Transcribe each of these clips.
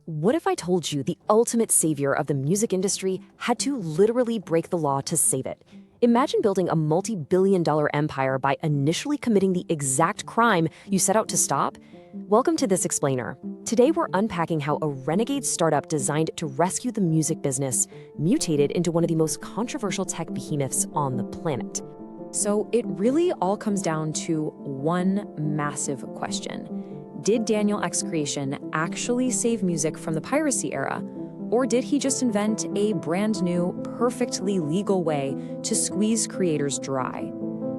What if I told you the ultimate savior of the music industry had to literally break the law to save it? Imagine building a multi-billion-dollar empire by initially committing the exact crime you set out to stop. Welcome to This Explainer. Today we're unpacking how a renegade startup designed to rescue the music business mutated into one of the most controversial tech behemoths on the planet. So it really all comes down to one massive question. Did Daniel Ek's creation actually save music from the piracy era? Or did he just invent a brand new, perfectly legal way to squeeze creators dry?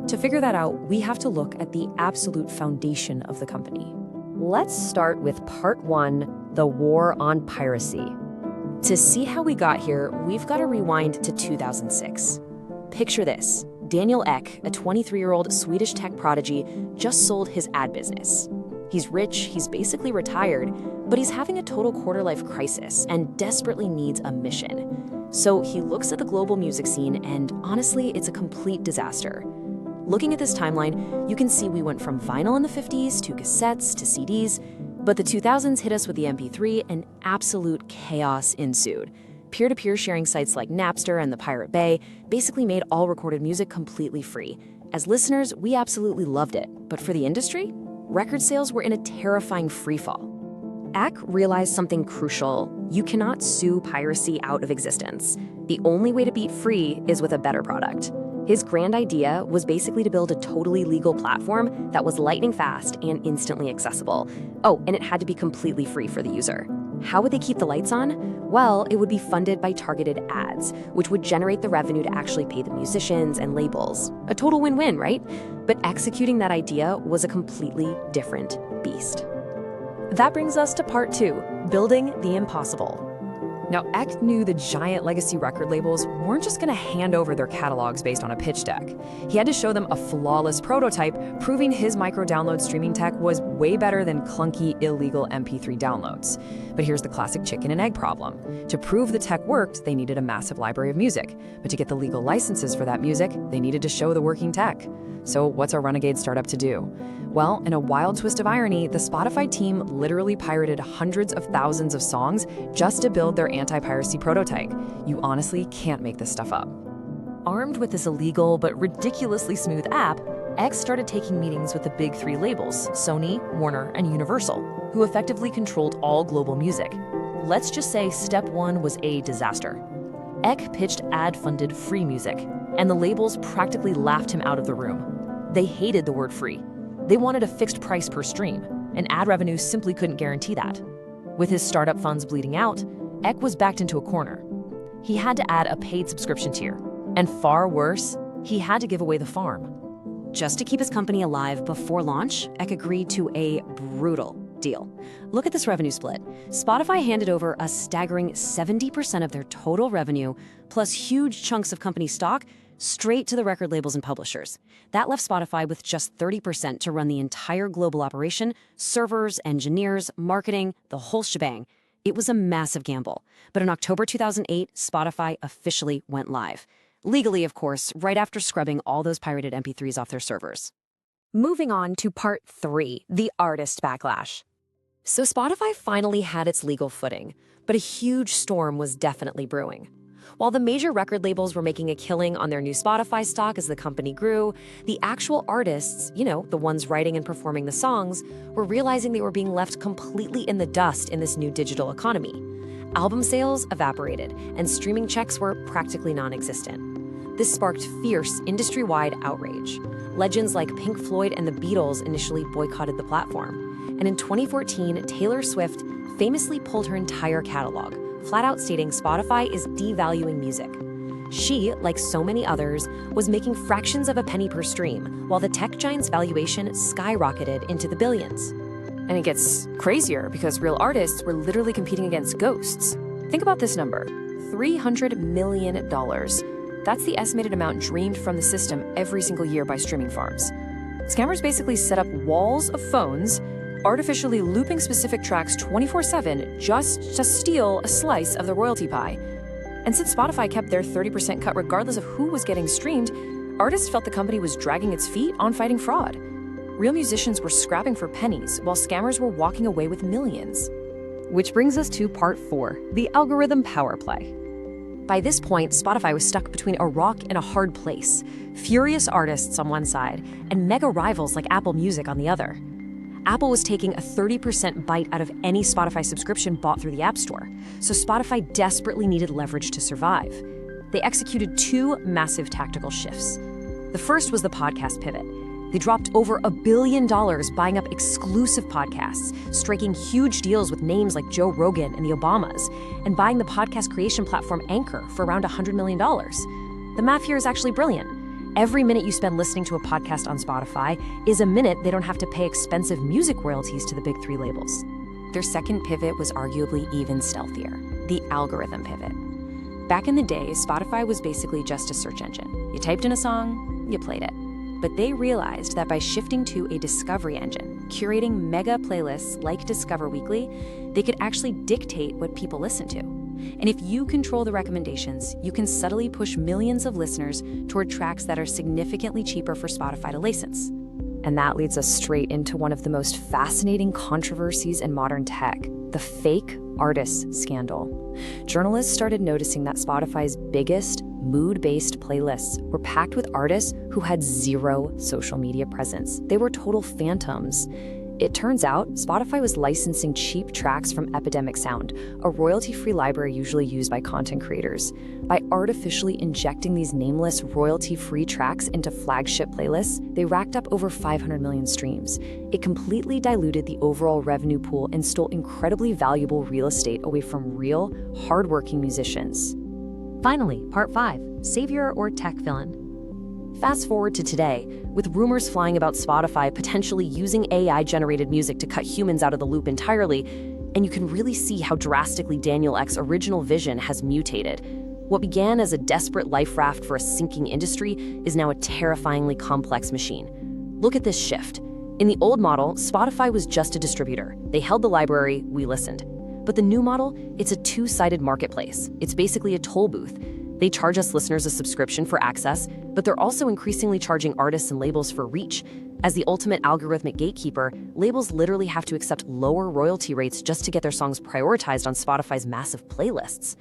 To figure that out, we have to look at the absolute foundation of the company. Let's start with part one, the war on piracy. To see how we got here, we've got to rewind to 2006. Picture this. Daniel Ek, a 23-year-old Swedish tech prodigy, just sold his ad business. He's rich, he's basically retired, but he's having a total quarter-life crisis and desperately needs a mission. So he looks at the global music scene, and honestly, it's a complete disaster. Looking at this timeline, you can see we went from vinyl in the 50s to cassettes to CDs, but the 2000s hit us with the MP3 and absolute chaos ensued. Peer-to-peer sharing sites like Napster and the Pirate Bay basically made all recorded music completely free. As listeners, we absolutely loved it, but for the industry, record sales were in a terrifying freefall. Ek realized something crucial. You cannot sue piracy out of existence. The only way to beat free is with a better product. His grand idea was basically to build a totally legal platform that was lightning fast and instantly accessible. Oh, and it had to be completely free for the user. How would they keep the lights on? Well, it would be funded by targeted ads, which would generate the revenue to actually pay the musicians and labels. A total win-win, right? But executing that idea was a completely different beast. That brings us to part two, building the impossible. Now, Ek knew the giant legacy record labels weren't just going to hand over their catalogs based on a pitch deck. He had to show them a flawless prototype, proving his micro-download streaming tech was way better than clunky, illegal MP3 downloads. But here's the classic chicken and egg problem. To prove the tech worked, they needed a massive library of music. But to get the legal licenses for that music, they needed to show the working tech. So what's a renegade startup to do? Well, in a wild twist of irony, the Spotify team literally pirated hundreds of thousands of songs just to build their anti-piracy prototype. You honestly can't make this stuff up. Armed with this illegal but ridiculously smooth app, X started taking meetings with the big three labels, Sony, Warner, and Universal, who effectively controlled all global music. Let's just say step one was a disaster. Ek pitched ad-funded free music, and the labels practically laughed him out of the room. They hated the word free. They wanted a fixed price per stream, and ad revenue simply couldn't guarantee that. With his startup funds bleeding out, Ek was backed into a corner. He had to add a paid subscription tier, and far worse, he had to give away the farm. Just to keep his company alive before launch, Ek agreed to a brutal deal. Look at this revenue split. Spotify handed over a staggering 70% of their total revenue, plus huge chunks of company stock, straight to the record labels and publishers. That left Spotify with just 30% to run the entire global operation, servers, engineers, marketing, the whole shebang. It was a massive gamble. But in October 2008, Spotify officially went live. Legally, of course, right after scrubbing all those pirated MP3s off their servers. Moving on to part three, the artist backlash. So Spotify finally had its legal footing, but a huge storm was definitely brewing. While the major record labels were making a killing on their new Spotify stock as the company grew, the actual artists, the ones writing and performing the songs, were realizing they were being left completely in the dust in this new digital economy. Album sales evaporated, and streaming checks were practically non-existent. This sparked fierce industry-wide outrage. Legends like Pink Floyd and the Beatles initially boycotted the platform. And in 2014, Taylor Swift famously pulled her entire catalog, flat out stating Spotify is devaluing music. She, like so many others, was making fractions of a penny per stream, while the tech giant's valuation skyrocketed into the billions. And it gets crazier because real artists were literally competing against ghosts. Think about this number, $300 million. That's the estimated amount dreamed from the system every single year by streaming farms. Scammers basically set up walls of phones, artificially looping specific tracks 24/7 just to steal a slice of the royalty pie. And since Spotify kept their 30% cut regardless of who was getting streamed, artists felt the company was dragging its feet on fighting fraud. Real musicians were scrapping for pennies, while scammers were walking away with millions. Which brings us to part 4, the algorithm power play. By this point, Spotify was stuck between a rock and a hard place. Furious artists on one side, and mega rivals like Apple Music on the other. Apple was taking a 30% bite out of any Spotify subscription bought through the App Store, so Spotify desperately needed leverage to survive. They executed 2 massive tactical shifts. The first was the podcast pivot. They dropped over $1 billion buying up exclusive podcasts, striking huge deals with names like Joe Rogan and the Obamas, and buying the podcast creation platform Anchor for around $100 million. The math here is actually brilliant. Every minute you spend listening to a podcast on Spotify is a minute they don't have to pay expensive music royalties to the big 3 labels. Their second pivot was arguably even stealthier, the algorithm pivot. Back in the day, Spotify was basically just a search engine. You typed in a song, you played it. But they realized that by shifting to a discovery engine, curating mega playlists like Discover Weekly, they could actually dictate what people listen to. And if you control the recommendations, you can subtly push millions of listeners toward tracks that are significantly cheaper for Spotify to license. And that leads us straight into one of the most fascinating controversies in modern tech, the fake artist scandal. Journalists started noticing that Spotify's biggest mood-based playlists were packed with artists who had 0 social media presence. They were total phantoms. It turns out Spotify was licensing cheap tracks from Epidemic Sound, a royalty-free library usually used by content creators. By artificially injecting these nameless royalty-free tracks into flagship playlists, they racked up over 500 million streams. It completely diluted the overall revenue pool and stole incredibly valuable real estate away from real, hardworking musicians. Finally, part 5, savior or tech villain. Fast forward to today, with rumors flying about Spotify potentially using AI-generated music to cut humans out of the loop entirely, and you can really see how drastically Daniel Ek's original vision has mutated. What began as a desperate life raft for a sinking industry is now a terrifyingly complex machine. Look at this shift. In the old model, Spotify was just a distributor. They held the library, we listened. But the new model, it's a 2-sided marketplace. It's basically a toll booth. They charge us listeners a subscription for access, but they're also increasingly charging artists and labels for reach. As the ultimate algorithmic gatekeeper, labels literally have to accept lower royalty rates just to get their songs prioritized on Spotify's massive playlists.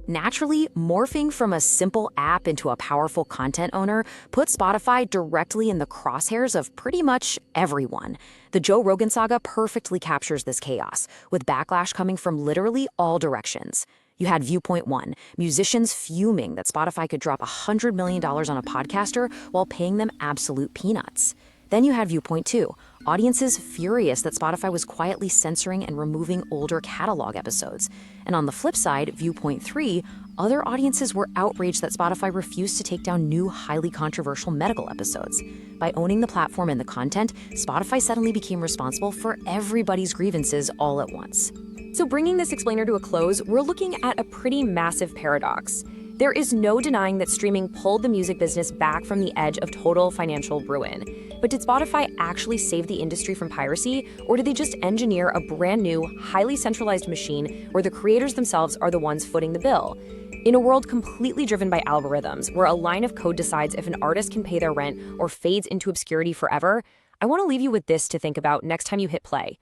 Naturally, morphing from a simple app into a powerful content owner put Spotify directly in the crosshairs of pretty much everyone. The Joe Rogan saga perfectly captures this chaos, with backlash coming from literally all directions. You had Viewpoint 1, musicians fuming that Spotify could drop $100 million on a podcaster while paying them absolute peanuts. Then you had Viewpoint 2, audiences furious that Spotify was quietly censoring and removing older catalog episodes. And on the flip side, Viewpoint 3, other audiences were outraged that Spotify refused to take down new, highly controversial medical episodes. By owning the platform and the content, Spotify suddenly became responsible for everybody's grievances all at once. So bringing this explainer to a close, we're looking at a pretty massive paradox. There is no denying that streaming pulled the music business back from the edge of total financial ruin. But did Spotify actually save the industry from piracy, or did they just engineer a brand new, highly centralized machine where the creators themselves are the ones footing the bill? In a world completely driven by algorithms, where a line of code decides if an artist can pay their rent or fades into obscurity forever, I want to leave you with this to think about next time you hit play.